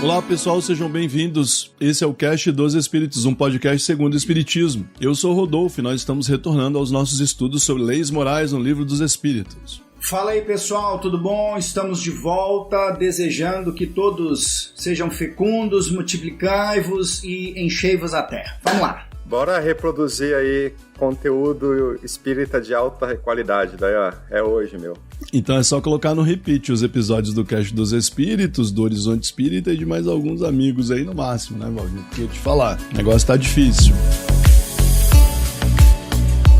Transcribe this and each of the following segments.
Olá pessoal, sejam bem-vindos. Esse é o Cast dos Espíritos, um podcast segundo o Espiritismo. Eu sou o Rodolfo e nós estamos retornando aos nossos estudos sobre leis morais no Livro dos Espíritos. Fala aí pessoal, tudo bom? Estamos de volta, desejando que todos sejam fecundos, multiplicai-vos e enchei-vos a terra. Vamos lá! Bora reproduzir aí conteúdo espírita de alta qualidade, daí ó, é hoje, meu. Então é só colocar no repeat os episódios do Cast dos Espíritos, do Horizonte Espírita e de mais alguns amigos aí no máximo, né, Valdir? Porque te falar, o negócio tá difícil.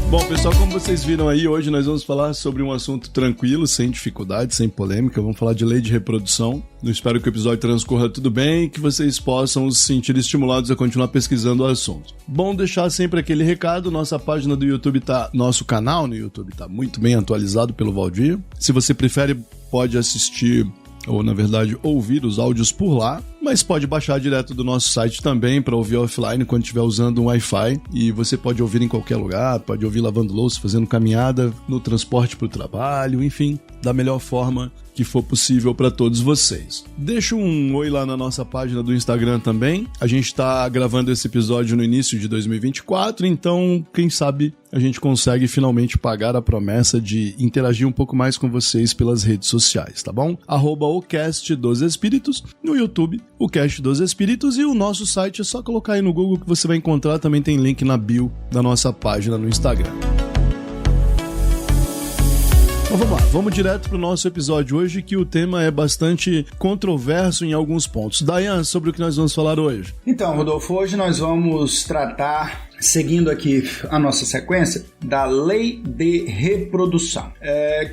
Bom, pessoal, como vocês viram aí, hoje nós vamos falar sobre um assunto tranquilo, sem dificuldade, sem polêmica. Vamos falar de lei de reprodução. Eu espero que o episódio transcorra tudo bem e que vocês possam se sentir estimulados a continuar pesquisando o assunto. Bom deixar sempre aquele recado, nossa página do YouTube nosso canal no YouTube tá muito bem atualizado pelo Valdir. Se você prefere, pode assistir ou, na verdade, ouvir os áudios por lá, mas pode baixar direto do nosso site também para ouvir offline quando estiver usando um Wi-Fi, e você pode ouvir em qualquer lugar, pode ouvir lavando louça, fazendo caminhada, no transporte para o trabalho, enfim, da melhor forma que for possível para todos vocês. Deixa um oi lá na nossa página do Instagram também. A gente está gravando esse episódio no início de 2024, então quem sabe a gente consegue finalmente pagar a promessa de interagir um pouco mais com vocês pelas redes sociais, tá bom? @o Cast dos Espíritos no YouTube, o Cast dos Espíritos, e o nosso site é só colocar aí no Google que você vai encontrar, também tem link na bio da nossa página no Instagram. Então vamos lá, vamos direto para o nosso episódio hoje, que o tema é bastante controverso em alguns pontos. Dayan, sobre o que nós vamos falar hoje? Então, Rodolfo, hoje nós vamos tratar, seguindo aqui a nossa sequência, da lei de reprodução.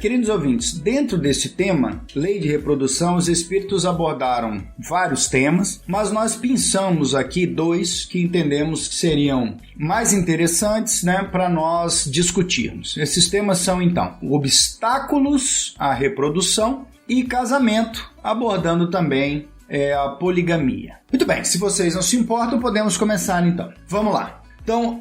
Queridos ouvintes, dentro desse tema, lei de reprodução, os espíritos abordaram vários temas, mas nós pensamos aqui dois que entendemos que seriam mais interessantes, né, para nós discutirmos. Esses temas são, então, obstáculos à reprodução e casamento, abordando também a poligamia. Muito bem, se vocês não se importam, podemos começar então. Vamos lá. Então,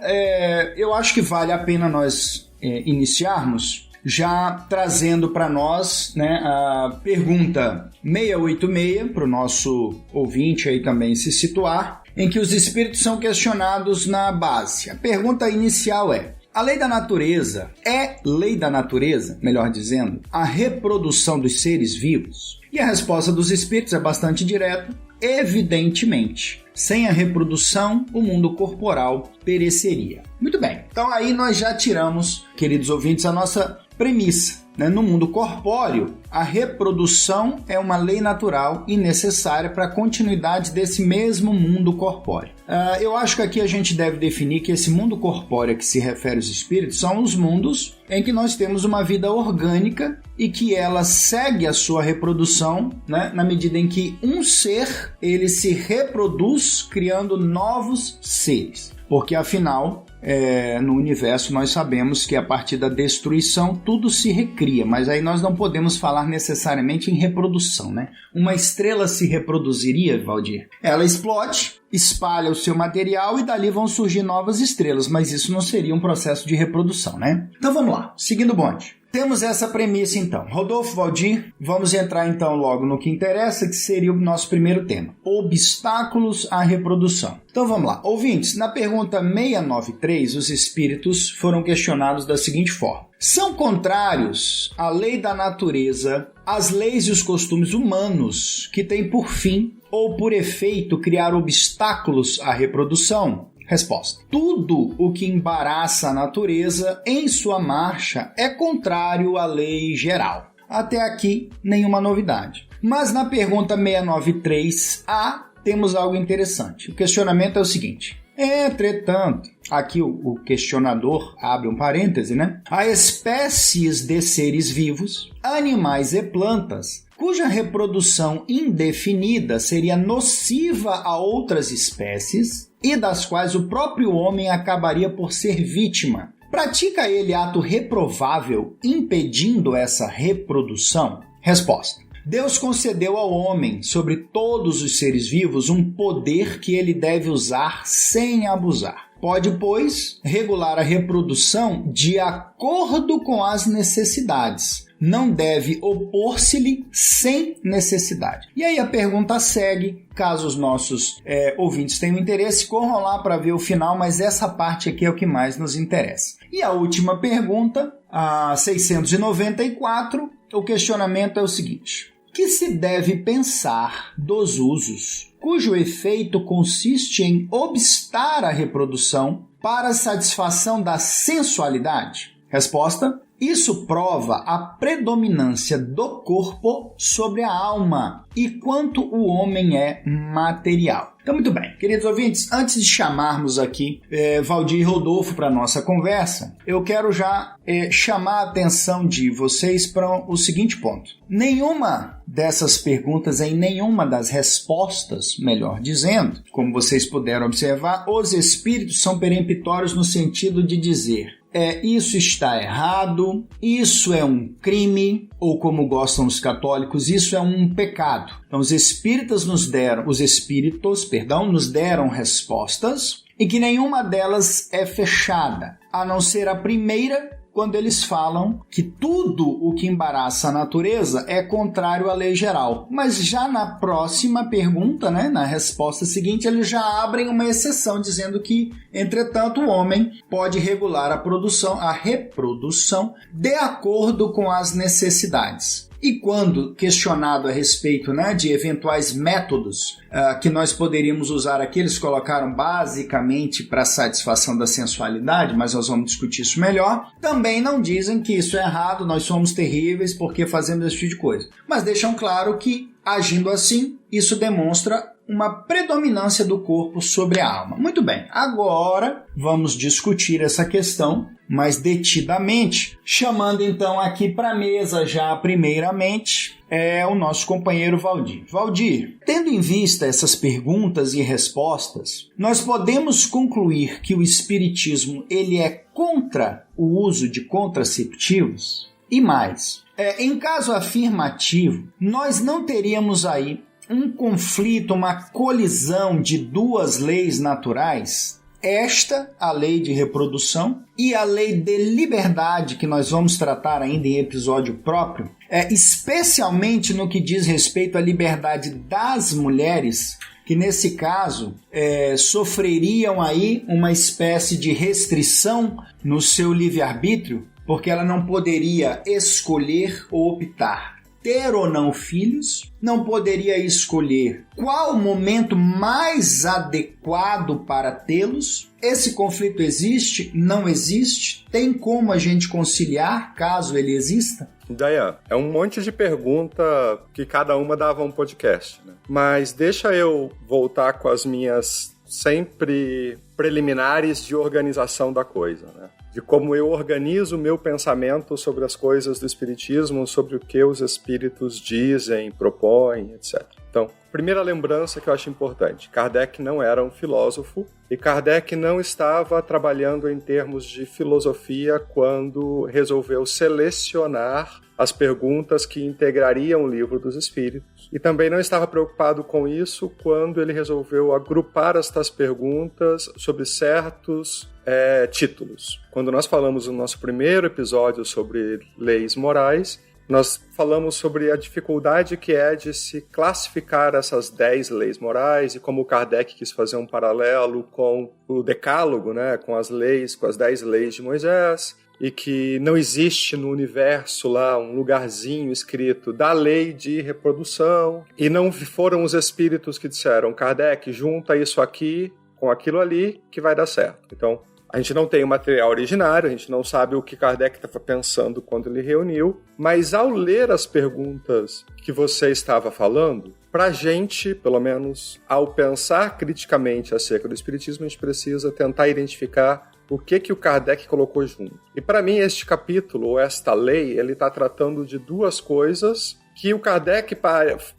eu acho que vale a pena nós iniciarmos já trazendo para nós, né, a pergunta 686, para o nosso ouvinte aí também se situar, em que os espíritos são questionados na base. A pergunta inicial é: a lei da natureza é lei da natureza, melhor dizendo, a reprodução dos seres vivos? E a resposta dos espíritos é bastante direta: evidentemente. Sem a reprodução, o mundo corporal pereceria. Muito bem, então aí nós já tiramos, queridos ouvintes, a nossa premissa. No mundo corpóreo, a reprodução é uma lei natural e necessária para a continuidade desse mesmo mundo corpóreo. Eu acho que aqui a gente deve definir que esse mundo corpóreo a que se refere aos espíritos são os mundos em que nós temos uma vida orgânica e que ela segue a sua reprodução, né, na medida em que um ser ele se reproduz criando novos seres. Porque afinal, no universo nós sabemos que a partir da destruição tudo se recria, mas aí nós não podemos falar necessariamente em reprodução, né? Uma estrela se reproduziria, Valdir? Ela explode, espalha o seu material e dali vão surgir novas estrelas, mas isso não seria um processo de reprodução, né? Então vamos lá, seguindo o bonde. Temos essa premissa então. Rodolfo, Valdir, vamos entrar então logo no que interessa, que seria o nosso primeiro tema: obstáculos à reprodução. Então vamos lá. Ouvintes, na pergunta 693, os espíritos foram questionados da seguinte forma: são contrários à lei da natureza as leis e os costumes humanos que têm por fim ou por efeito criar obstáculos à reprodução? Resposta: tudo o que embaraça a natureza em sua marcha é contrário à lei geral. Até aqui, nenhuma novidade. Mas na pergunta 693A temos algo interessante. O questionamento é o seguinte: entretanto, aqui o questionador abre um parêntese, né? Há espécies de seres vivos, animais e plantas, cuja reprodução indefinida seria nociva a outras espécies e das quais o próprio homem acabaria por ser vítima. Pratica ele ato reprovável impedindo essa reprodução? Resposta: Deus concedeu ao homem, sobre todos os seres vivos, um poder que ele deve usar sem abusar. pode, pois, regular a reprodução de acordo com as necessidades. Não deve opor-se-lhe sem necessidade. E aí a pergunta segue, caso os nossos ouvintes tenham interesse, corram lá para ver o final, mas essa parte aqui é o que mais nos interessa. E a última pergunta, a 694, o questionamento é o seguinte: que se deve pensar dos usos cujo efeito consiste em obstar a reprodução para a satisfação da sensualidade? Resposta: isso prova a predominância do corpo sobre a alma e quanto o homem é material. Então, muito bem, queridos ouvintes, antes de chamarmos aqui Valdir e Rodolfo para a nossa conversa, eu quero já chamar a atenção de vocês para o seguinte ponto. Nenhuma dessas perguntas, em nenhuma das respostas, melhor dizendo, como vocês puderam observar, os espíritos são peremptórios no sentido de dizer: isso está errado, isso é um crime, ou como gostam os católicos, isso é um pecado. Então os espíritos nos deram respostas e que nenhuma delas é fechada, a não ser a primeira, quando eles falam que tudo o que embaraça a natureza é contrário à lei geral. Mas já na próxima pergunta, na resposta seguinte, eles já abrem uma exceção, dizendo que, entretanto, o homem pode regular a reprodução de acordo com as necessidades. E quando questionado a respeito de eventuais métodos que nós poderíamos usar aqui, eles colocaram basicamente para satisfação da sensualidade, mas nós vamos discutir isso melhor. Também não dizem que isso é errado, nós somos terríveis porque fazemos esse tipo de coisa. Mas deixam claro que, agindo assim, isso demonstra uma predominância do corpo sobre a alma. Muito bem, agora vamos discutir essa questão mais detidamente, chamando então aqui para a mesa já primeiramente o nosso companheiro Valdir. Valdir, tendo em vista essas perguntas e respostas, nós podemos concluir que o espiritismo ele é contra o uso de contraceptivos? E mais, em caso afirmativo, nós não teríamos aí um conflito, uma colisão de duas leis naturais? Esta, a lei de reprodução, e a lei de liberdade, que nós vamos tratar ainda em episódio próprio, especialmente no que diz respeito à liberdade das mulheres, que nesse caso sofreriam aí uma espécie de restrição no seu livre-arbítrio, porque ela não poderia escolher ou optar ter ou não filhos, não poderia escolher qual o momento mais adequado para tê-los. Esse conflito existe? Não existe? Tem como a gente conciliar, caso ele exista? Dayan, é um monte de pergunta que cada uma dava um podcast, né? Mas deixa eu voltar com as minhas sempre preliminares de organização da coisa, né? De como eu organizo o meu pensamento sobre as coisas do espiritismo, sobre o que os espíritos dizem, propõem, etc. Então, primeira lembrança que eu acho importante: Kardec não era um filósofo e Kardec não estava trabalhando em termos de filosofia quando resolveu selecionar as perguntas que integrariam o Livro dos Espíritos, e também não estava preocupado com isso quando ele resolveu agrupar estas perguntas sobre certos títulos. Quando nós falamos no nosso primeiro episódio sobre leis morais, nós falamos sobre a dificuldade que é de se classificar essas 10 leis morais e como o Kardec quis fazer um paralelo com o Decálogo, né, com as 10 leis de Moisés, e que não existe no universo lá um lugarzinho escrito da lei de reprodução, e não foram os espíritos que disseram: Kardec, junta isso aqui com aquilo ali que vai dar certo. Então, a gente não tem o material originário, a gente não sabe o que Kardec estava pensando quando ele reuniu, mas ao ler as perguntas que você estava falando, para a gente, pelo menos, ao pensar criticamente acerca do espiritismo, a gente precisa tentar identificar o que o Kardec colocou junto. E para mim, este capítulo, ou esta lei, ele está tratando de duas coisas que o Kardec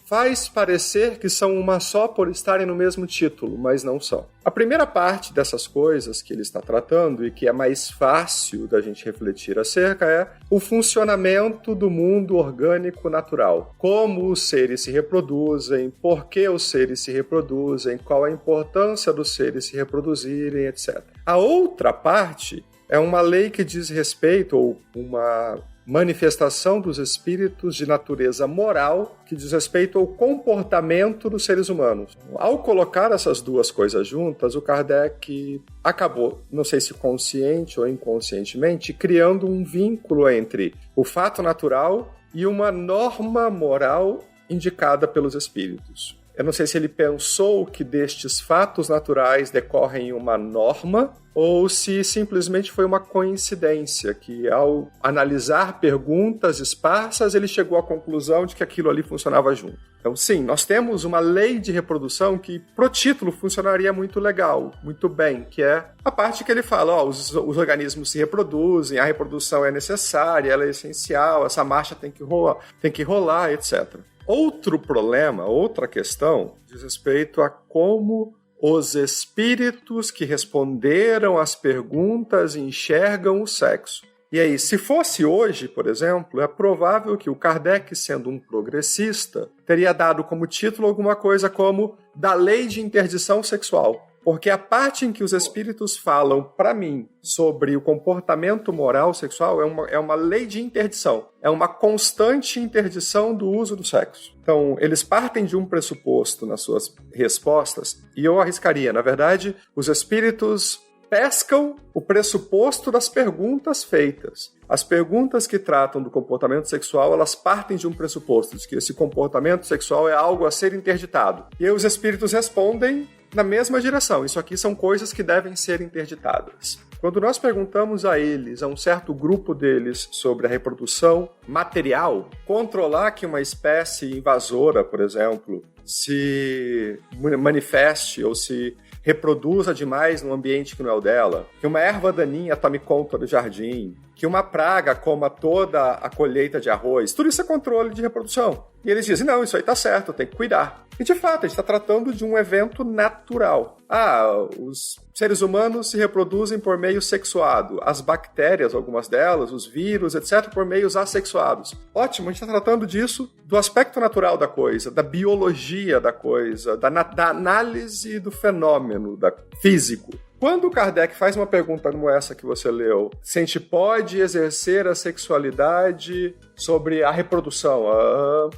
faz parecer que são uma só por estarem no mesmo título, mas não são. A primeira parte dessas coisas que ele está tratando e que é mais fácil da gente refletir acerca é o funcionamento do mundo orgânico natural. Como os seres se reproduzem, por que os seres se reproduzem, qual a importância dos seres se reproduzirem, etc. A outra parte é uma lei que diz respeito, ou uma manifestação dos espíritos de natureza moral que diz respeito ao comportamento dos seres humanos. Ao colocar essas duas coisas juntas, o Kardec acabou, não sei se consciente ou inconscientemente, criando um vínculo entre o fato natural e uma norma moral indicada pelos espíritos. Eu não sei se ele pensou que destes fatos naturais decorrem uma norma ou se simplesmente foi uma coincidência, que ao analisar perguntas esparsas, ele chegou à conclusão de que aquilo ali funcionava junto. Então, sim, nós temos uma lei de reprodução que, pro título, funcionaria muito legal, muito bem, que é a parte que ele fala, os organismos se reproduzem, a reprodução é necessária, ela é essencial, essa marcha tem que rolar, etc. Outro problema, outra questão, diz respeito a como os espíritos que responderam às perguntas enxergam o sexo. E aí, se fosse hoje, por exemplo, é provável que o Kardec, sendo um progressista, teria dado como título alguma coisa como da lei de interdição sexual. Porque a parte em que os espíritos falam para mim sobre o comportamento moral sexual é uma lei de interdição. É uma constante interdição do uso do sexo. Então, eles partem de um pressuposto nas suas respostas, e eu arriscaria, na verdade, os espíritos pescam o pressuposto das perguntas feitas. As perguntas que tratam do comportamento sexual, elas partem de um pressuposto, de que esse comportamento sexual é algo a ser interditado. E aí os espíritos respondem na mesma direção. Isso aqui são coisas que devem ser interditadas. Quando nós perguntamos a eles, a um certo grupo deles, sobre a reprodução material, controlar que uma espécie invasora, por exemplo, se manifeste ou se reproduza demais num ambiente que não é o dela, que uma erva daninha tome conta do jardim, que uma praga coma toda a colheita de arroz, tudo isso é controle de reprodução. E eles dizem, não, isso aí tá certo, tem que cuidar. E de fato, a gente está tratando de um evento natural. Os seres humanos se reproduzem por meio sexuado. As bactérias, algumas delas, os vírus, etc., por meios assexuados. Ótimo, a gente está tratando disso, do aspecto natural da coisa, da biologia da coisa, da análise do fenômeno físico. Quando o Kardec faz uma pergunta como essa que você leu, se a gente pode exercer a sexualidade sobre a reprodução,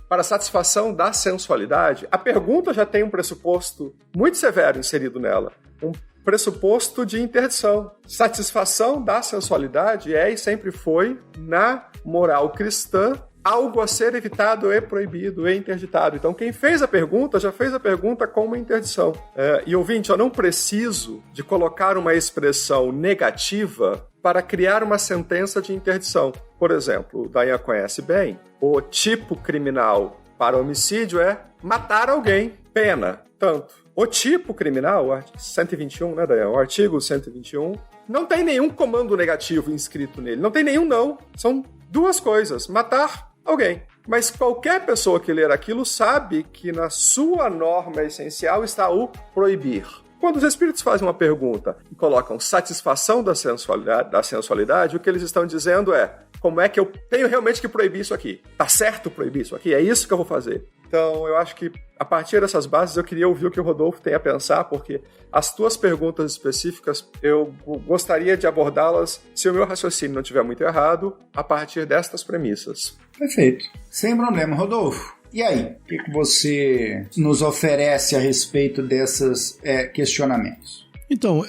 para a satisfação da sensualidade, a pergunta já tem um pressuposto muito severo inserido nela. Um pressuposto de interdição. Satisfação da sensualidade é e sempre foi, na moral cristã, algo a ser evitado e proibido e interditado. Então, quem fez a pergunta, já fez a pergunta com uma interdição. E ouvinte, eu não preciso de colocar uma expressão negativa para criar uma sentença de interdição. Por exemplo, o Dayan conhece bem, o tipo criminal para homicídio é matar alguém, pena, tanto. O tipo criminal, o artigo 121, né, Dayan? O artigo 121, não tem nenhum comando negativo inscrito nele, não tem nenhum não. São duas coisas, matar alguém. Mas qualquer pessoa que ler aquilo sabe que na sua norma essencial está o proibir. Quando os espíritos fazem uma pergunta e colocam satisfação da sensualidade, o que eles estão dizendo é, como é que eu tenho realmente que proibir isso aqui? Tá certo proibir isso aqui? É isso que eu vou fazer. Então, eu acho que, a partir dessas bases, eu queria ouvir o que o Rodolfo tem a pensar, porque as tuas perguntas específicas, eu gostaria de abordá-las, se o meu raciocínio não estiver muito errado, a partir destas premissas. Perfeito. Sem problema, Rodolfo. E aí, o que você nos oferece a respeito desses questionamentos? Então,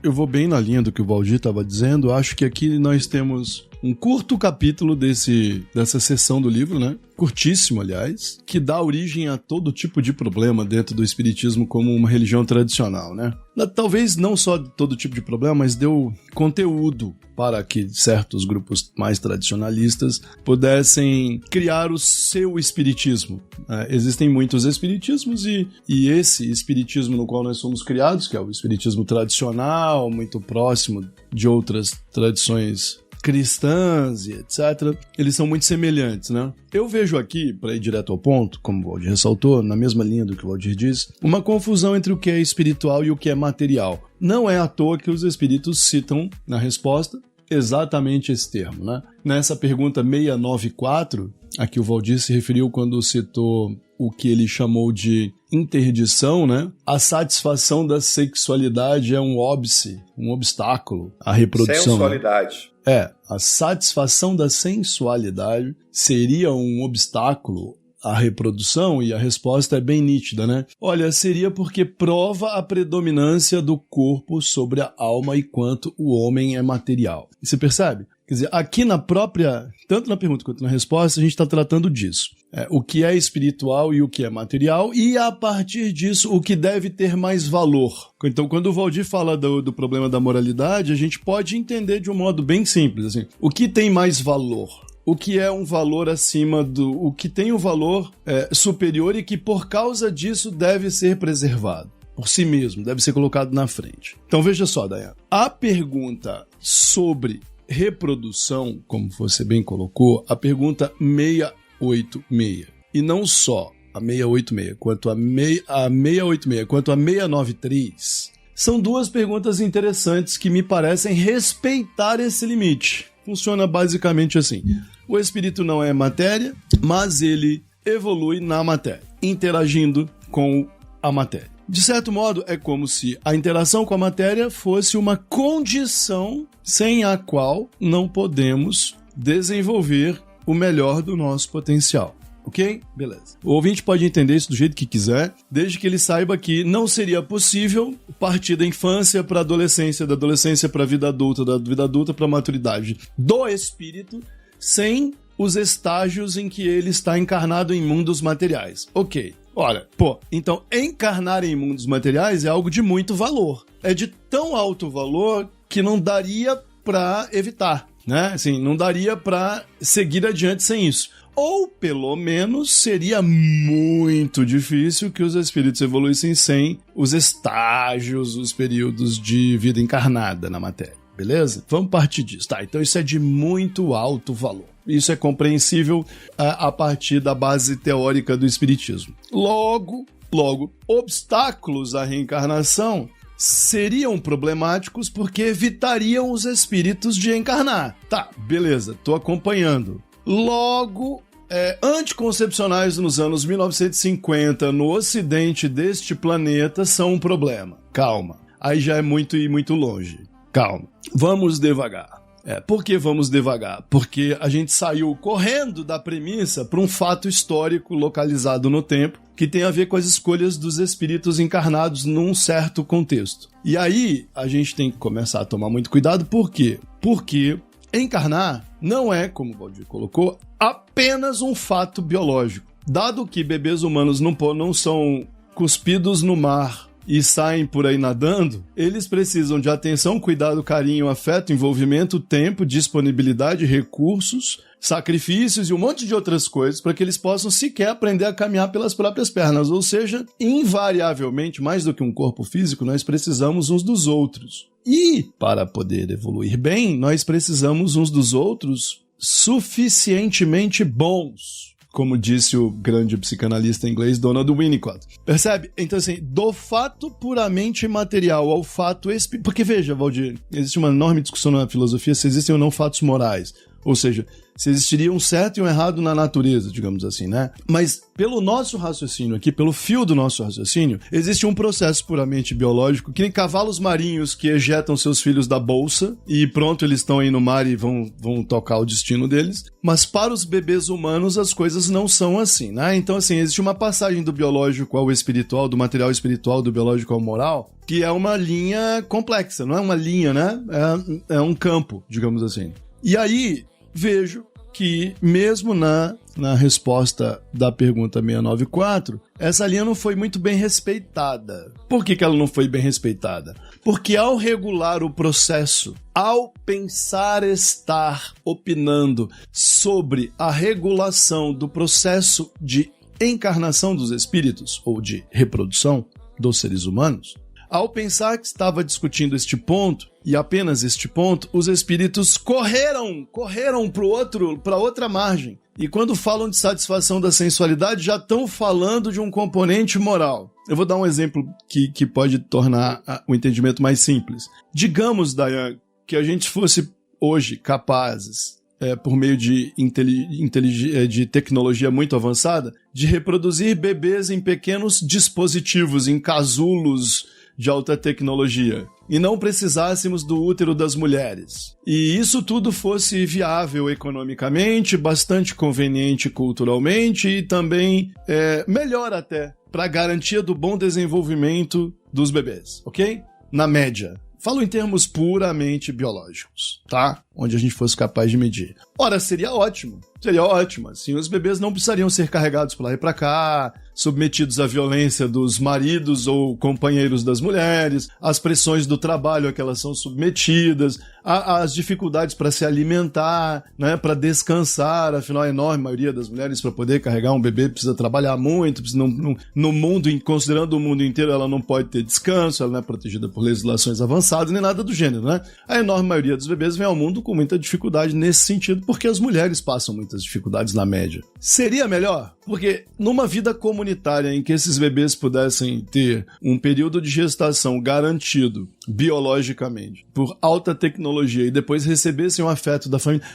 eu vou bem na linha do que o Valdir estava dizendo. Acho que aqui nós temos um curto capítulo dessa seção do livro, né? Curtíssimo, aliás, que dá origem a todo tipo de problema dentro do espiritismo como uma religião tradicional, né? Talvez não só todo tipo de problema, mas deu conteúdo para que certos grupos mais tradicionalistas pudessem criar o seu espiritismo. Existem muitos espiritismos e esse espiritismo no qual nós somos criados, que é o espiritismo tradicional, muito próximo de outras tradições cristãs e etc., eles são muito semelhantes, né? Eu vejo aqui, para ir direto ao ponto, como o Valdir ressaltou, na mesma linha do que o Valdir disse, uma confusão entre o que é espiritual e o que é material. Não é à toa que os espíritos citam na resposta exatamente esse termo, né? Nessa pergunta 694, a que o Valdir se referiu quando citou o que ele chamou de interdição, né? A satisfação da sexualidade é um óbice, um obstáculo à reprodução. Sensualidade. Né? A satisfação da sensualidade seria um obstáculo à reprodução, e a resposta é bem nítida, né? Olha, seria porque prova a predominância do corpo sobre a alma e quanto o homem é material. E você percebe? Quer dizer, aqui na própria, tanto na pergunta quanto na resposta, a gente está tratando disso. O que é espiritual e o que é material, e a partir disso, o que deve ter mais valor. Então, quando o Valdir fala do problema da moralidade, a gente pode entender de um modo bem simples, assim, o que tem mais valor? O que é um valor acima do... O que tem um valor superior e que, por causa disso, deve ser preservado por si mesmo, deve ser colocado na frente. Então, veja só, Dayana. A pergunta sobre reprodução, como você bem colocou, a pergunta 686, e não só a 686, quanto a 686, quanto a 693, são duas perguntas interessantes que me parecem respeitar esse limite. Funciona basicamente assim. O espírito não é matéria, mas ele evolui na matéria, interagindo com a matéria. De certo modo, é como se a interação com a matéria fosse uma condição sem a qual não podemos desenvolver o melhor do nosso potencial. Ok? Beleza. O ouvinte pode entender isso do jeito que quiser, desde que ele saiba que não seria possível partir da infância para a adolescência, da adolescência para a vida adulta, da vida adulta para a maturidade do espírito, sem os estágios em que ele está encarnado em mundos materiais. Ok. Olha, então encarnar em mundos materiais é algo de muito valor. É de tão alto valor que não daria para evitar, né? Assim, não daria para seguir adiante sem isso. Ou, pelo menos, seria muito difícil que os espíritos evoluíssem sem os estágios, os períodos de vida encarnada na matéria. Beleza? Vamos partir disso. Tá, então isso é de muito alto valor. Isso é compreensível a partir da base teórica do espiritismo. Logo, obstáculos à reencarnação seriam problemáticos porque evitariam os espíritos de encarnar. Tá, beleza, tô acompanhando. Logo, anticoncepcionais nos anos 1950 no ocidente deste planeta são um problema. Calma, aí já é muito e muito longe. Calma, vamos devagar. Por que vamos devagar? Porque a gente saiu correndo da premissa para um fato histórico localizado no tempo que tem a ver com as escolhas dos espíritos encarnados num certo contexto. E aí a gente tem que começar a tomar muito cuidado. Por quê? Porque encarnar não é, como o Valdir colocou, apenas um fato biológico. Dado que bebês humanos não são cuspidos no mar e saem por aí nadando, eles precisam de atenção, cuidado, carinho, afeto, envolvimento, tempo, disponibilidade, recursos, sacrifícios e um monte de outras coisas para que eles possam sequer aprender a caminhar pelas próprias pernas. Ou seja, invariavelmente, mais do que um corpo físico, nós precisamos uns dos outros. E, para poder evoluir bem, nós precisamos uns dos outros suficientemente bons, como disse o grande psicanalista inglês Donald Winnicott. Percebe? Então, assim, do fato puramente material ao fato espiritual... Porque, veja, Valdir, existe uma enorme discussão na filosofia se existem ou não fatos morais. Ou seja, se existiria um certo e um errado na natureza, digamos assim, né? Mas pelo nosso raciocínio aqui, pelo fio do nosso raciocínio, existe um processo puramente biológico, que nem cavalos marinhos que ejetam seus filhos da bolsa e pronto, eles estão aí no mar e vão tocar o destino deles. Mas para os bebês humanos as coisas não são assim, né? Então, assim, existe uma passagem do biológico ao espiritual, do material espiritual, do biológico ao moral, que é uma linha complexa, não é uma linha, né? É um campo, digamos assim. E aí, vejo que mesmo na resposta da pergunta 694, essa linha não foi muito bem respeitada. Por que ela não foi bem respeitada? Porque ao regular o processo, ao pensar estar opinando sobre a regulação do processo de encarnação dos espíritos, ou de reprodução dos seres humanos, Ao pensar que estava discutindo este ponto, e apenas este ponto, os espíritos correram para outra margem. E quando falam de satisfação da sensualidade, já estão falando de um componente moral. Eu vou dar um exemplo que pode tornar o entendimento mais simples. Digamos, Dayan, que a gente fosse hoje capazes, por meio de tecnologia muito avançada, de reproduzir bebês em pequenos dispositivos, em casulos de alta tecnologia, e não precisássemos do útero das mulheres. E isso tudo fosse viável economicamente, bastante conveniente culturalmente e também melhor até, para a garantia do bom desenvolvimento dos bebês, ok? Na média. Falo em termos puramente biológicos, tá? Onde a gente fosse capaz de medir. Ora, seria ótimo. Seria ótimo. Assim, os bebês não precisariam ser carregados para lá e para cá, submetidos à violência dos maridos ou companheiros das mulheres, às pressões do trabalho a que elas são submetidas, às dificuldades para se alimentar, né, para descansar. Afinal, a enorme maioria das mulheres, para poder carregar um bebê, precisa trabalhar muito. No mundo, considerando o mundo inteiro, ela não pode ter descanso, ela não é protegida por legislações avançadas, nem nada do gênero, né? A enorme maioria dos bebês vem ao mundo com muita dificuldade nesse sentido, porque as mulheres passam muitas dificuldades na média. Seria melhor? Porque numa vida comunitária em que esses bebês pudessem ter um período de gestação garantido biologicamente por alta tecnologia e depois recebessem o afeto da família,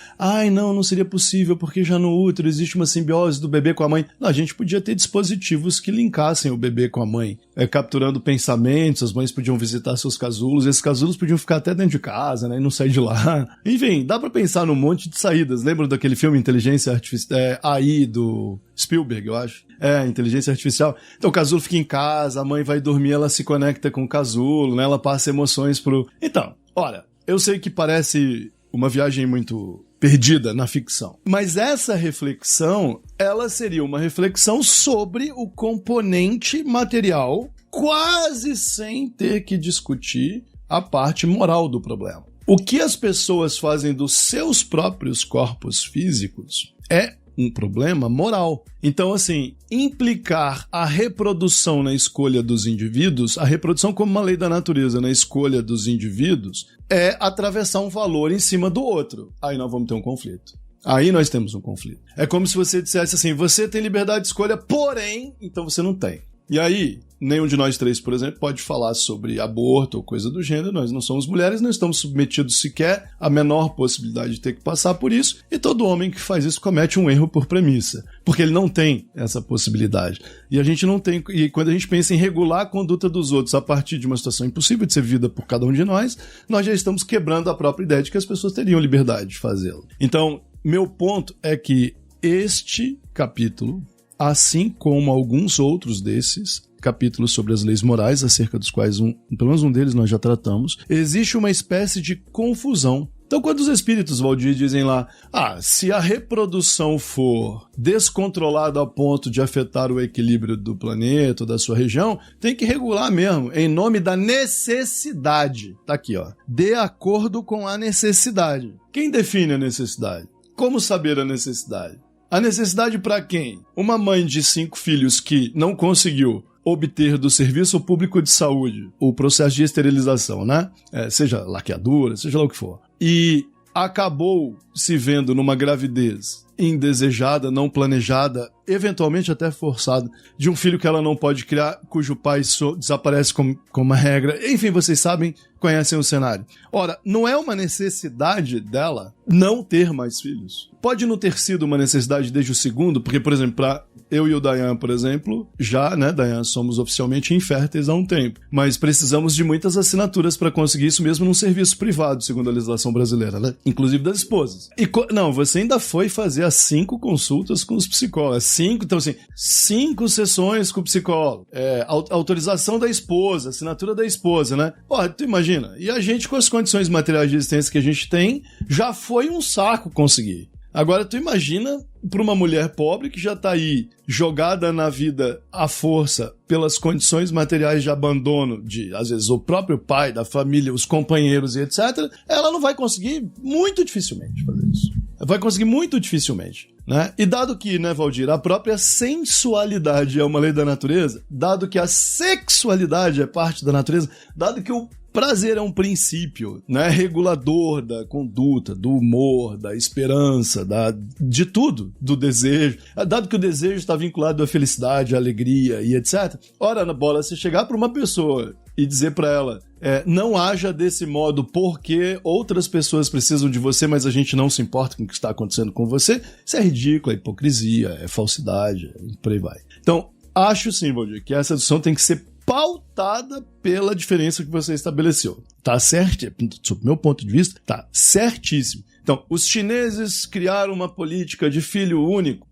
não seria possível porque já no útero existe uma simbiose do bebê com a mãe. Não, a gente podia ter dispositivos que linkassem o bebê com a mãe, capturando pensamentos, as mães podiam visitar seus casulos, esses casulos podiam ficar até dentro de casa, né, e não sair de lá. Enfim, dá pra pensar num monte de saídas. Lembra daquele filme Inteligência Artificial, AI do Spielberg, eu acho? Inteligência artificial. Então o casulo fica em casa, a mãe vai dormir, ela se conecta com o casulo, né? Ela passa emoções pro... Então, olha, eu sei que parece uma viagem muito perdida na ficção, mas essa reflexão, ela seria uma reflexão sobre o componente material, quase sem ter que discutir a parte moral do problema. O que as pessoas fazem dos seus próprios corpos físicos é um problema moral. Então, assim, implicar a reprodução na escolha dos indivíduos, a reprodução como uma lei da natureza na escolha dos indivíduos, é atravessar um valor em cima do outro. Aí nós vamos ter um conflito. Aí nós temos um conflito. É como se você dissesse assim, você tem liberdade de escolha, porém, então você não tem. E aí, nenhum de nós três, por exemplo, pode falar sobre aborto ou coisa do gênero. Nós não somos mulheres, não estamos submetidos sequer à menor possibilidade de ter que passar por isso. E todo homem que faz isso comete um erro por premissa, porque ele não tem essa possibilidade. E a gente não tem. E quando a gente pensa em regular a conduta dos outros a partir de uma situação impossível de ser vivida por cada um de nós já estamos quebrando a própria ideia de que as pessoas teriam liberdade de fazê-lo. Então, meu ponto é que este capítulo, assim como alguns outros desses capítulos sobre as leis morais, acerca dos quais pelo menos um deles nós já tratamos, existe uma espécie de confusão. Então, quando os espíritos, Valdir, dizem lá, se a reprodução for descontrolada a ponto de afetar o equilíbrio do planeta, da sua região, tem que regular mesmo, em nome da necessidade. Tá aqui, ó. De acordo com a necessidade. Quem define a necessidade? Como saber a necessidade? A necessidade para quem? Uma mãe de 5 filhos que não conseguiu obter do Serviço Público de Saúde o processo de esterilização, né? Seja laqueadura, seja lá o que for. E acabou se vendo numa gravidez indesejada, não planejada, eventualmente até forçada, de um filho que ela não pode criar, cujo pai desaparece como uma regra. Enfim, vocês sabem, conhecem o cenário. Ora, não é uma necessidade dela não ter mais filhos. Pode não ter sido uma necessidade desde o segundo, porque, por exemplo, para eu e o Dayan, por exemplo, já, né, Dayan, somos oficialmente inférteis há um tempo, mas precisamos de muitas assinaturas para conseguir isso mesmo num serviço privado, segundo a legislação brasileira, né? Inclusive das esposas. Não, você ainda foi fazer as 5 consultas com os psicólogos. 5, então assim, 5 sessões com o psicólogo. Autorização da esposa, assinatura da esposa, né? Porra, tu imagina. E a gente, com as condições materiais de existência que a gente tem, já foi um saco conseguir. Agora, tu imagina para uma mulher pobre que já tá aí jogada na vida à força pelas condições materiais de abandono de, às vezes, o próprio pai, da família, os companheiros e etc., ela não vai conseguir muito dificilmente fazer isso. Vai conseguir muito dificilmente. Né? E dado que, né, Valdir, a própria sensualidade é uma lei da natureza, dado que a sexualidade é parte da natureza, dado que o prazer é um princípio, né, regulador da conduta, do humor, da esperança, de tudo, do desejo, dado que o desejo está vinculado à felicidade, à alegria e etc. Ora, na bola, se chegar para uma pessoa e dizer para ela, não haja desse modo porque outras pessoas precisam de você, mas a gente não se importa com o que está acontecendo com você, isso é ridículo, é hipocrisia, é falsidade, por aí vai. Então, acho sim, Valdir, que essa discussão tem que ser pautada pela diferença que você estabeleceu. Tá certo? Sob meu ponto de vista, tá certíssimo. Então, os chineses criaram uma política de filho único.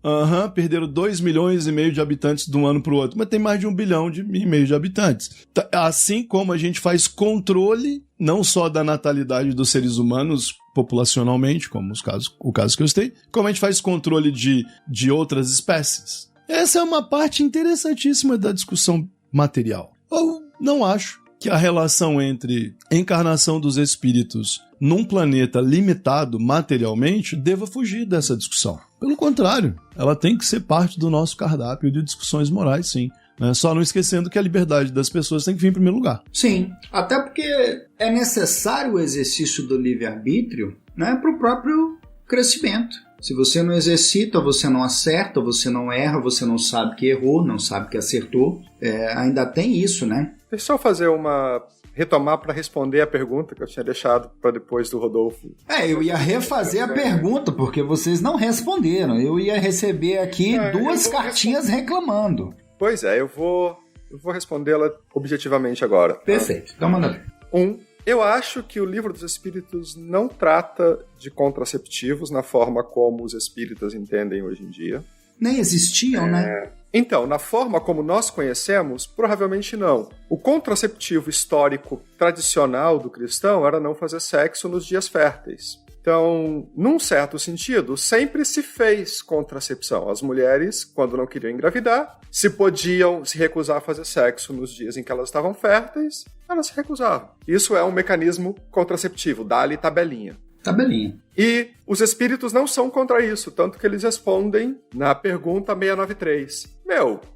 Perderam 2,5 milhões de habitantes de um ano para o outro, mas tem mais de 1,5 bilhão de habitantes. Assim como a gente faz controle não só da natalidade dos seres humanos populacionalmente, como o caso que eu citei, como a gente faz controle de outras espécies. Essa é uma parte interessantíssima da discussão material. Eu não acho que a relação entre encarnação dos espíritos num planeta limitado materialmente deva fugir dessa discussão. Pelo contrário, ela tem que ser parte do nosso cardápio de discussões morais, sim. Só não esquecendo que a liberdade das pessoas tem que vir em primeiro lugar. Sim, até porque é necessário o exercício do livre-arbítrio, né, para o próprio crescimento. Se você não exercita, você não acerta, você não erra, você não sabe que errou, não sabe que acertou. Ainda tem isso, né? Deixa eu fazer retomar para responder a pergunta que eu tinha deixado para depois do Rodolfo. Eu ia refazer a pergunta, porque vocês não responderam. Eu ia receber aqui 2 cartinhas reclamando. Pois é, eu vou respondê-la objetivamente agora. Perfeito, então manda ver. Eu acho que o Livro dos Espíritos não trata de contraceptivos na forma como os espíritas entendem hoje em dia. Nem existiam, né? Então, na forma como nós conhecemos, provavelmente não. O contraceptivo histórico tradicional do cristão era não fazer sexo nos dias férteis. Então, num certo sentido, sempre se fez contracepção. As mulheres, quando não queriam engravidar, se podiam se recusar a fazer sexo nos dias em que elas estavam férteis, elas se recusavam. Isso é um mecanismo contraceptivo, dá-lhe tabelinha. Tabelinha. E os espíritos não são contra isso, tanto que eles respondem na pergunta 693.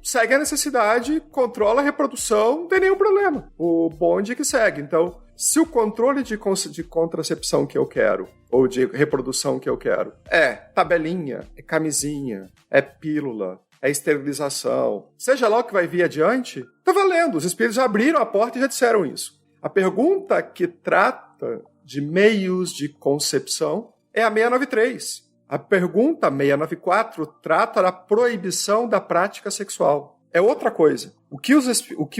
Segue a necessidade, controla a reprodução, não tem nenhum problema. O bonde que segue. Então, se o controle de contracepção que eu quero, ou de reprodução que eu quero, é tabelinha, é camisinha, é pílula, é esterilização, seja lá o que vai vir adiante, tá valendo. Os espíritos já abriram a porta e já disseram isso. A pergunta que trata de meios de concepção é a 693. A pergunta 694 trata da proibição da prática sexual. É outra coisa. O que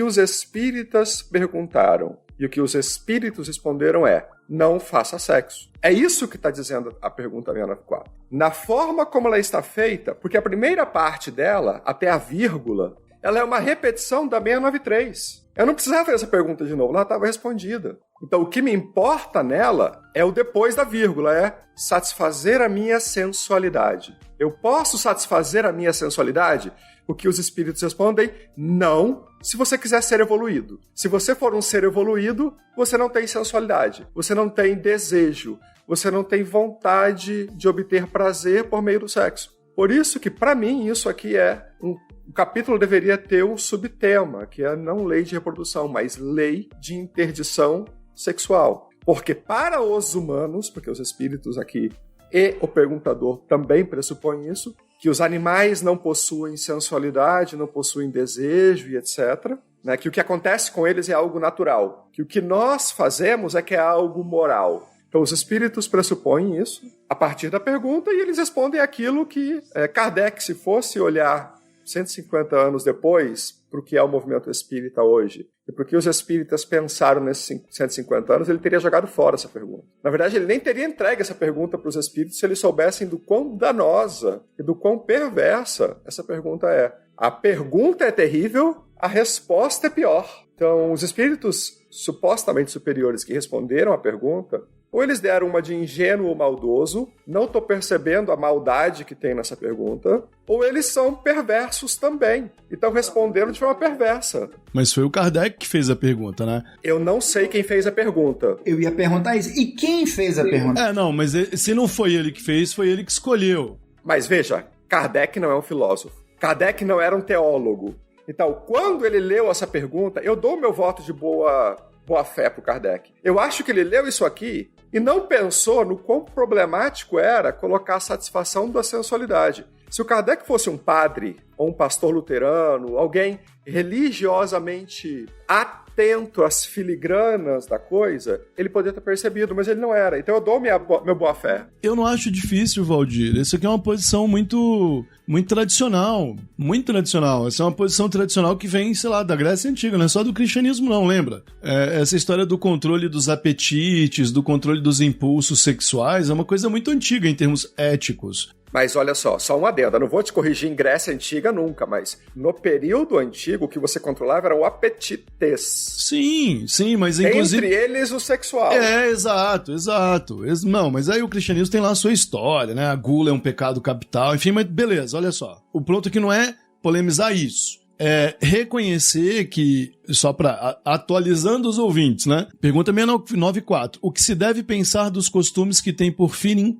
os espíritas perguntaram e o que os espíritos responderam é: não faça sexo. É isso que está dizendo a pergunta 694. Na forma como ela está feita, porque a primeira parte dela, até a vírgula, ela é uma repetição da 693. Eu não precisava fazer essa pergunta de novo, ela estava respondida. Então, o que me importa nela é o depois da vírgula, é satisfazer a minha sensualidade. Eu posso satisfazer a minha sensualidade? O que os espíritos respondem? Não, se você quiser ser evoluído. Se você for um ser evoluído, você não tem sensualidade, você não tem desejo, você não tem vontade de obter prazer por meio do sexo. Por isso que, para mim, isso aqui o capítulo deveria ter um subtema, que é não lei de reprodução, mas lei de interdição sexual. Porque para os humanos, porque os espíritos aqui e o perguntador também pressupõem isso, que os animais não possuem sensualidade, não possuem desejo e etc., né? Que o que acontece com eles é algo natural, que o que nós fazemos é que é algo moral. Então os espíritos pressupõem isso a partir da pergunta e eles respondem aquilo que Kardec, se fosse olhar 150 anos depois para o que é o movimento espírita hoje e para o que os espíritas pensaram nesses 150 anos, ele teria jogado fora essa pergunta. Na verdade, ele nem teria entregue essa pergunta para os espíritos se eles soubessem do quão danosa e do quão perversa essa pergunta é. A pergunta é terrível, a resposta é pior. Então, os espíritos supostamente superiores que responderam à pergunta, Ou eles deram uma de ingênuo ou maldoso, não estou percebendo a maldade que tem nessa pergunta, ou eles são perversos também, e estão respondendo de forma perversa. Mas foi o Kardec que fez a pergunta, né? Eu não sei quem fez a pergunta. Eu ia perguntar isso. E quem fez a pergunta? Não, mas se não foi ele que fez, foi ele que escolheu. Mas veja, Kardec não é um filósofo. Kardec não era um teólogo. Então, quando ele leu essa pergunta, eu dou o meu voto de boa fé pro Kardec. Eu acho que ele leu isso aqui e não pensou no quão problemático era colocar a satisfação da sensualidade. Se o Kardec fosse um padre ou um pastor luterano, alguém religiosamente atento às filigranas da coisa, ele poderia ter percebido, mas ele não era. Então eu dou meu boa fé. Eu não acho difícil, Valdir. Isso aqui é uma posição muito tradicional. Muito tradicional. Essa é uma posição tradicional que vem, sei lá, da Grécia Antiga, não é só do cristianismo não, lembra? Essa história do controle dos apetites, do controle dos impulsos sexuais, é uma coisa muito antiga em termos éticos. Mas olha só um adendo, eu não vou te corrigir em Grécia Antiga nunca, mas no período antigo o que você controlava era o apetites. Sim, mas inclusive... Entre eles o sexual. Exato. Não, mas aí o cristianismo tem lá a sua história, né? A gula é um pecado capital, enfim, mas beleza, olha só. O ponto aqui não é polemizar isso. É reconhecer que, só para atualizando os ouvintes, né? Pergunta 694. O que se deve pensar dos costumes que têm por fim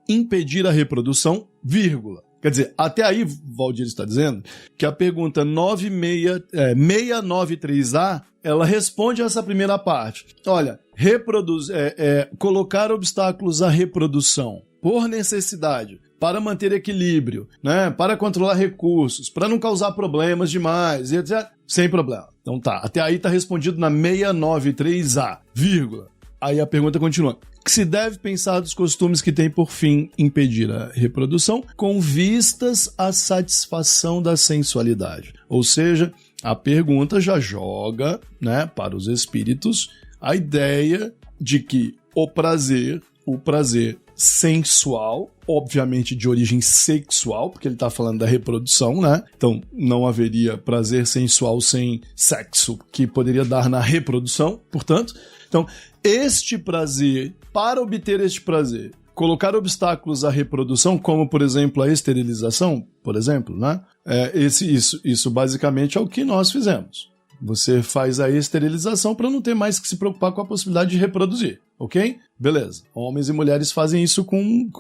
impedir a reprodução, vírgula. Quer dizer, até aí, Valdir está dizendo que a pergunta 693A, ela responde a essa primeira parte. Olha, colocar obstáculos à reprodução por necessidade, para manter equilíbrio, né? Para controlar recursos, para não causar problemas demais, etc. Sem problema. Então tá, até aí está respondido na 693A, vírgula. Aí a pergunta continua. Que se deve pensar dos costumes que têm por fim impedir a reprodução com vistas à satisfação da sensualidade. Ou seja, a pergunta já joga, né, para os espíritos a ideia de que o prazer sensual, obviamente de origem sexual, porque ele está falando da reprodução, né? Então não haveria prazer sensual sem sexo que poderia dar na reprodução, portanto. Então, este prazer, para obter este prazer, colocar obstáculos à reprodução, como, por exemplo, a esterilização, por exemplo, né? Isso basicamente é o que nós fizemos. Você faz a esterilização para não ter mais que se preocupar com a possibilidade de reproduzir, ok? Beleza. Homens e mulheres fazem isso com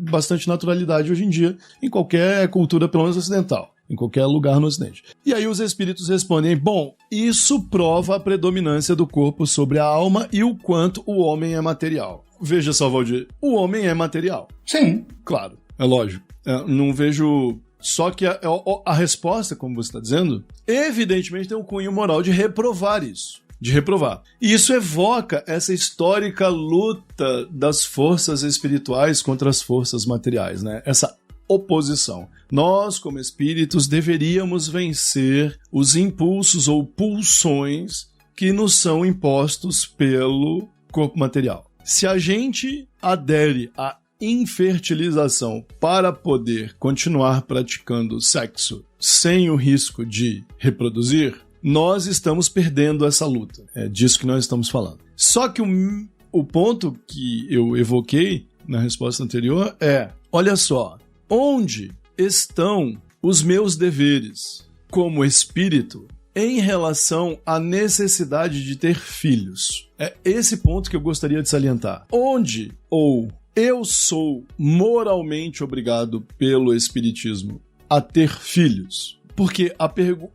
bastante naturalidade hoje em dia, em qualquer cultura, pelo menos ocidental. Em qualquer lugar no Ocidente. E aí os espíritos respondem, bom, isso prova a predominância do corpo sobre a alma e o quanto o homem é material. Veja só, Valdir, o homem é material. Sim. Claro, é lógico. Não vejo... Só que a resposta, como você está dizendo, evidentemente tem um cunho moral de reprovar isso. De reprovar. E isso evoca essa histórica luta das forças espirituais contra as forças materiais, né? Essa oposição. Nós, como espíritos, deveríamos vencer os impulsos ou pulsões que nos são impostos pelo corpo material. Se a gente adere à infertilização para poder continuar praticando sexo sem o risco de reproduzir, nós estamos perdendo essa luta. É disso que nós estamos falando. Só que o ponto que eu evoquei na resposta anterior é, olha só, onde estão os meus deveres como espírito em relação à necessidade de ter filhos? É esse ponto que eu gostaria de salientar. Onde eu sou moralmente obrigado pelo espiritismo a ter filhos? Porque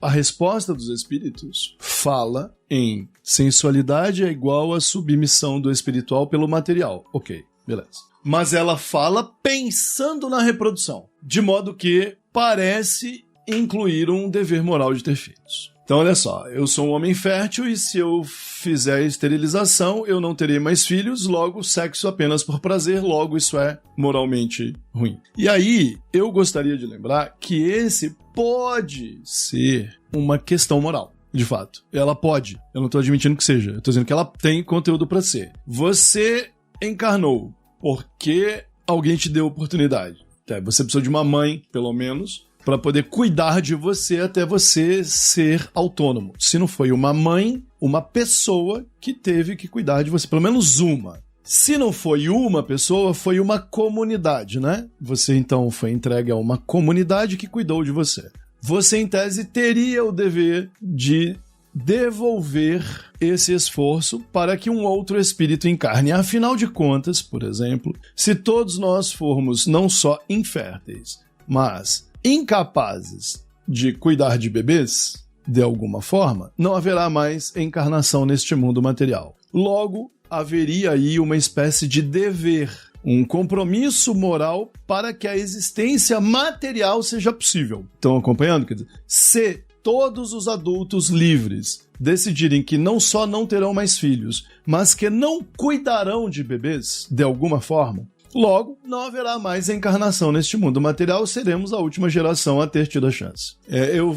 a resposta dos espíritos fala em sensualidade é igual à submissão do espiritual pelo material. Ok, beleza. Mas ela fala pensando na reprodução, de modo que parece incluir um dever moral de ter filhos. Então, olha só, eu sou um homem fértil e se eu fizer a esterilização, eu não terei mais filhos, logo sexo apenas por prazer, logo isso é moralmente ruim. E aí, eu gostaria de lembrar que esse pode ser uma questão moral. De fato, ela pode. Eu não estou admitindo que seja. Eu estou dizendo que ela tem conteúdo para ser. Você encarnou porque alguém te deu oportunidade. Você precisou de uma mãe, pelo menos, para poder cuidar de você até você ser autônomo. Se não foi uma mãe, uma pessoa que teve que cuidar de você, pelo menos uma. Se não foi uma pessoa, foi uma comunidade, né? Você, então, foi entregue a uma comunidade que cuidou de você. Você, em tese, teria o dever de devolver esse esforço para que um outro espírito encarne. Afinal de contas, por exemplo, se todos nós formos não só inférteis, mas incapazes de cuidar de bebês, de alguma forma, não haverá mais encarnação neste mundo material. Logo, haveria aí uma espécie de dever, um compromisso moral para que a existência material seja possível. Estão acompanhando? Quer dizer, se todos os adultos livres decidirem que não só não terão mais filhos, mas que não cuidarão de bebês, de alguma forma, logo, não haverá mais encarnação neste mundo material, seremos a última geração a ter tido a chance. Eu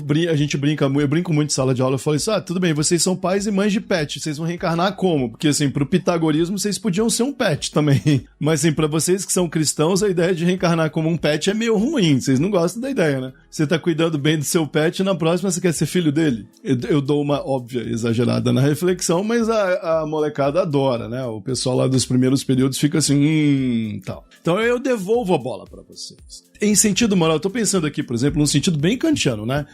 brinco muito em sala de aula, eu falo assim, tudo bem, vocês são pais e mães de pet, vocês vão reencarnar como? Porque, assim, pro pitagorismo, vocês podiam ser um pet também. Mas, assim, pra vocês que são cristãos, a ideia de reencarnar como um pet é meio ruim, vocês não gostam da ideia, né? Você tá cuidando bem do seu pet e na próxima você quer ser filho dele? Eu dou uma óbvia exagerada na reflexão, mas a molecada adora, né? O pessoal lá dos primeiros períodos fica assim, tal. Então eu devolvo a bola pra vocês. Em sentido moral, eu tô pensando aqui, por exemplo, num sentido bem kantiano, né?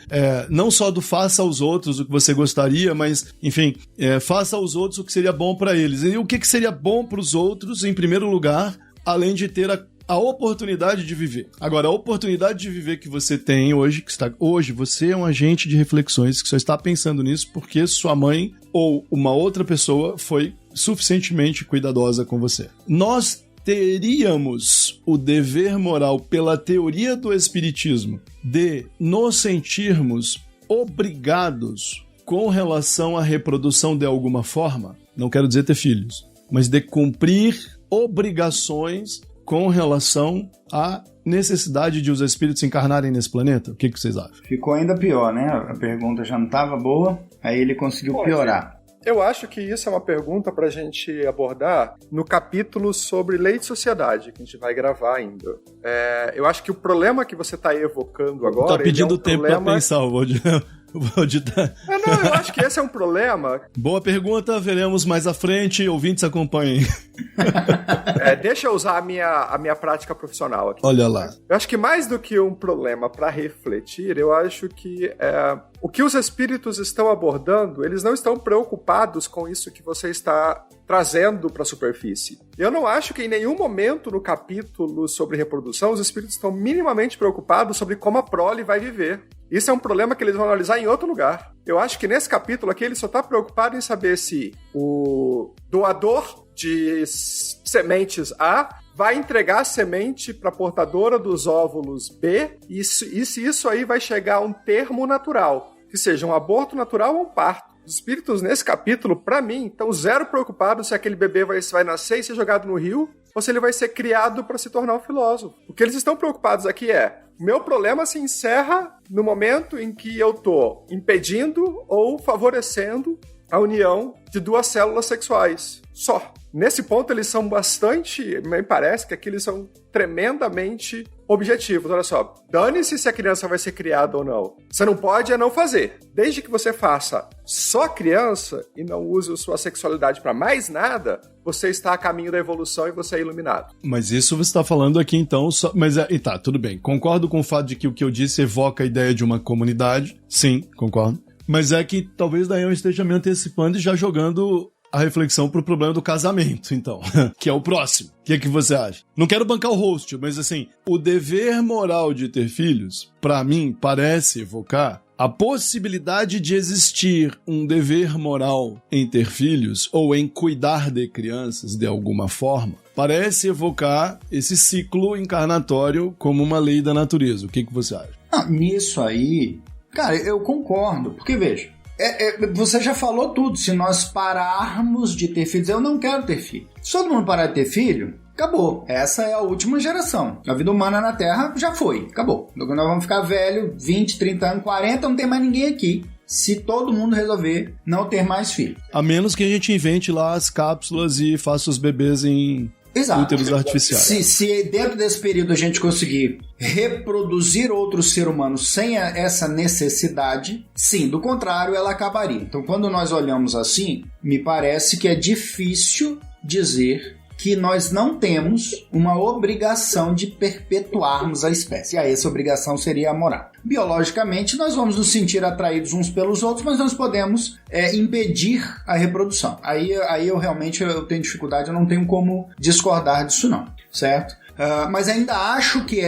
Não só do faça aos outros o que você gostaria, mas, enfim, faça aos outros o que seria bom pra eles. E o que seria bom pros outros, em primeiro lugar, além de ter a oportunidade de viver. Agora, a oportunidade de viver que você tem hoje, hoje você é um agente de reflexões que só está pensando nisso porque sua mãe ou uma outra pessoa foi suficientemente cuidadosa com você. Nós teríamos o dever moral, pela teoria do espiritismo, de nos sentirmos obrigados com relação à reprodução de alguma forma, não quero dizer ter filhos, mas de cumprir obrigações com relação à necessidade de os espíritos encarnarem nesse planeta? O que vocês acham? Ficou ainda pior, né? A pergunta já não estava boa, aí ele conseguiu piorar. Eu acho que isso é uma pergunta para a gente abordar no capítulo sobre lei de sociedade, que a gente vai gravar ainda. Eu acho que o problema que você está evocando agora... Tá pedindo tempo para pensar, vou ditar. Não, eu acho que esse é um problema. Boa pergunta, veremos mais à frente, ouvintes acompanhem. Deixa eu usar a minha prática profissional aqui. Olha lá. Eu acho que mais do que um problema para refletir, eu acho que o que os espíritos estão abordando, eles não estão preocupados com isso que você está trazendo para a superfície. Eu não acho que em nenhum momento no capítulo sobre reprodução os espíritos estão minimamente preocupados sobre como a prole vai viver. Isso é um problema que eles vão analisar em outro lugar. Eu acho que nesse capítulo aqui ele só está preocupado em saber se o doador de sementes A vai entregar a semente para a portadora dos óvulos B e se isso aí vai chegar a um termo natural, que seja um aborto natural ou um parto. Os espíritos nesse capítulo, para mim, estão zero preocupados se aquele bebê vai nascer e ser jogado no rio ou se ele vai ser criado para se tornar um filósofo. O que eles estão preocupados aqui meu problema se encerra no momento em que eu estou impedindo ou favorecendo a união de duas células sexuais. Só. Nesse ponto, eles são me parece que aqui eles são tremendamente objetivos. Olha só, dane-se se a criança vai ser criada ou não. Você não pode não fazer. Desde que você faça só criança e não use a sua sexualidade para mais nada, você está a caminho da evolução e você é iluminado. Mas isso você está falando aqui então, mas tá, tudo bem. Concordo com o fato de que o que eu disse evoca a ideia de uma comunidade. Sim, concordo. Mas é que talvez daí eu esteja me antecipando e já jogando a reflexão pro problema do casamento, então, que é o próximo. O que você acha? Não quero bancar o host, mas assim, o dever moral de ter filhos, pra mim, parece evocar a possibilidade de existir um dever moral em ter filhos ou em cuidar de crianças de alguma forma. Parece evocar esse ciclo encarnatório como uma lei da natureza. O que você acha? Nisso aí, cara, eu concordo, porque veja, você já falou tudo. Se nós pararmos de ter filhos, eu não quero ter filho. Se todo mundo parar de ter filho, acabou. Essa é a última geração. A vida humana na Terra já foi, acabou. Nós vamos ficar velho, 20, 30 anos, 40, não tem mais ninguém aqui. Se todo mundo resolver não ter mais filho. A menos que a gente invente lá as cápsulas e faça os bebês em úteros artificiais. Se dentro desse período a gente conseguir reproduzir outro ser humano sem essa necessidade, sim, do contrário ela acabaria. Então quando nós olhamos assim, me parece que é difícil dizer que nós não temos uma obrigação de perpetuarmos a espécie. E aí essa obrigação seria a moral. Biologicamente, nós vamos nos sentir atraídos uns pelos outros, mas nós podemos impedir a reprodução. Aí eu realmente tenho dificuldade, eu não tenho como discordar disso não, certo? Mas ainda acho que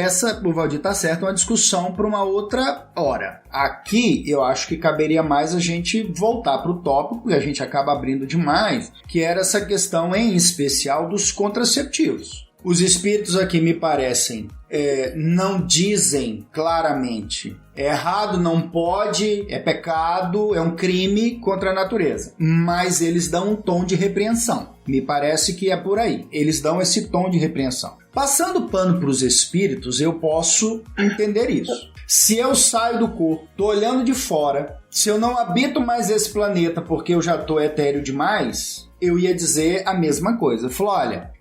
o Valdir está certo, é uma discussão para uma outra hora. Aqui eu acho que caberia mais a gente voltar para o tópico, e a gente acaba abrindo demais, que era essa questão em especial dos contraceptivos. Os espíritos aqui me parecem não dizem claramente é errado, não pode, é pecado, é um crime contra a natureza, mas eles dão um tom de repreensão. Me parece que é por aí, eles dão esse tom de repreensão. Passando pano para os espíritos, eu posso entender isso. Se eu saio do corpo, tô olhando de fora, se eu não habito mais esse planeta porque eu já tô etéreo demais, eu ia dizer a mesma coisa. Eu falo, olha,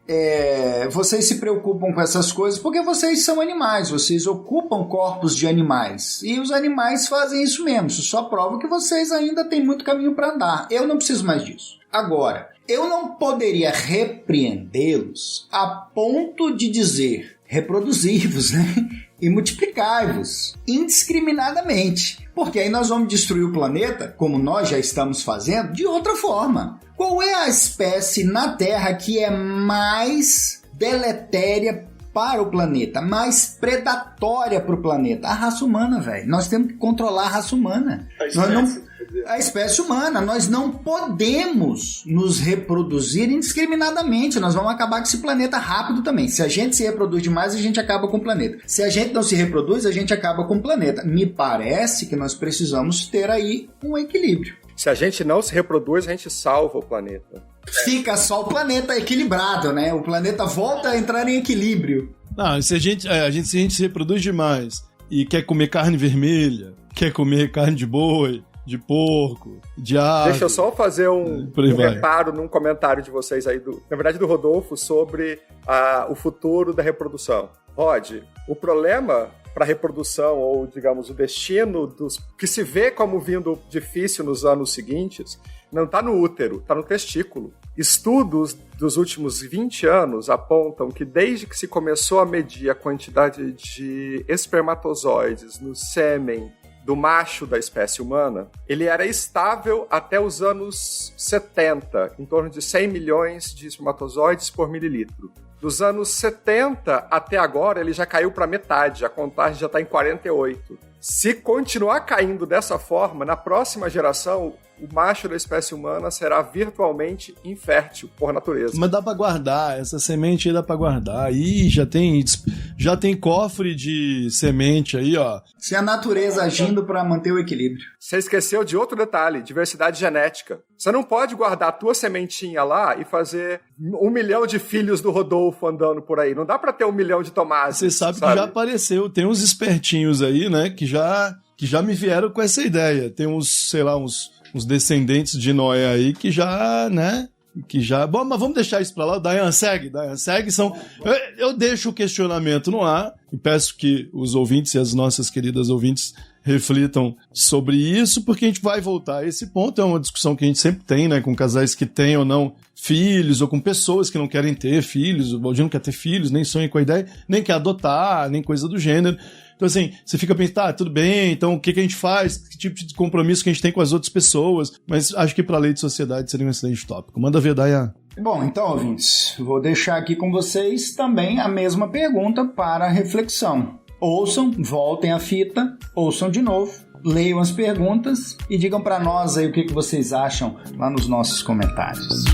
vocês se preocupam com essas coisas porque vocês são animais, vocês ocupam corpos de animais. E os animais fazem isso mesmo, isso só prova que vocês ainda têm muito caminho para andar. Eu não preciso mais disso. Agora, eu não poderia repreendê-los a ponto de dizer reproduzir-vos, né? E multiplicai-vos indiscriminadamente. Porque aí nós vamos destruir o planeta, como nós já estamos fazendo, de outra forma. Qual é a espécie na Terra que é mais deletéria para o planeta, mais predatória para o planeta? A raça humana, velho. Nós temos que controlar a raça humana. A espécie humana. Nós não podemos nos reproduzir indiscriminadamente. Nós vamos acabar com esse planeta rápido também. Se a gente se reproduz demais, a gente acaba com o planeta. Se a gente não se reproduz, a gente acaba com o planeta. Me parece que nós precisamos ter aí um equilíbrio. Se a gente não se reproduz, a gente salva o planeta. Fica só o planeta equilibrado, né? O planeta volta a entrar em equilíbrio. Não, se a gente se reproduz demais e quer comer carne vermelha, quer comer carne de boi, de porco, de ave... Deixa eu só fazer um reparo num comentário de vocês aí, na verdade do Rodolfo, sobre o futuro da reprodução. Rod, o problema para a reprodução, ou digamos o destino que se vê como vindo difícil nos anos seguintes, não está no útero, está no testículo. Estudos dos últimos 20 anos apontam que desde que se começou a medir a quantidade de espermatozoides no sêmen do macho da espécie humana, ele era estável até os anos 70, em torno de 100 milhões de espermatozoides por mililitro. Dos anos 70 até agora, ele já caiu para metade, a contagem já está em 48. Se continuar caindo dessa forma, na próxima geração, o macho da espécie humana será virtualmente infértil por natureza. Mas dá pra guardar, essa semente aí dá pra guardar. Ih, já tem cofre de semente aí, ó. Se a natureza agindo pra manter o equilíbrio. Você esqueceu de outro detalhe, diversidade genética. Você não pode guardar a tua sementinha lá e fazer 1 milhão de filhos do Rodolfo andando por aí. Não dá pra ter 1 milhão de tomates. Você sabe que já apareceu, tem uns espertinhos aí, né, que já me vieram com essa ideia. Tem uns, sei lá, uns descendentes de Noé aí que já, né? Bom, mas vamos deixar isso pra lá. Dayan segue são... Eu deixo o questionamento no ar e peço que os ouvintes e as nossas queridas ouvintes reflitam sobre isso, porque a gente vai voltar a esse ponto. É uma discussão que a gente sempre tem, né? Com casais que têm ou não filhos, ou com pessoas que não querem ter filhos. O Valdir não quer ter filhos, nem sonha com a ideia, nem quer adotar, nem coisa do gênero. Então, assim, você fica pensando, tudo bem, então o que a gente faz? Que tipo de compromisso que a gente tem com as outras pessoas? Mas acho que para a lei de sociedade seria um excelente tópico. Manda ver, Dayan. Bom, então, ouvintes, vou deixar aqui com vocês também a mesma pergunta para reflexão. Ouçam, voltem a fita, ouçam de novo, leiam as perguntas e digam para nós aí o que vocês acham lá nos nossos comentários.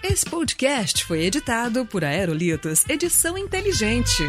Esse podcast foi editado por Aerolitos Edição Inteligente.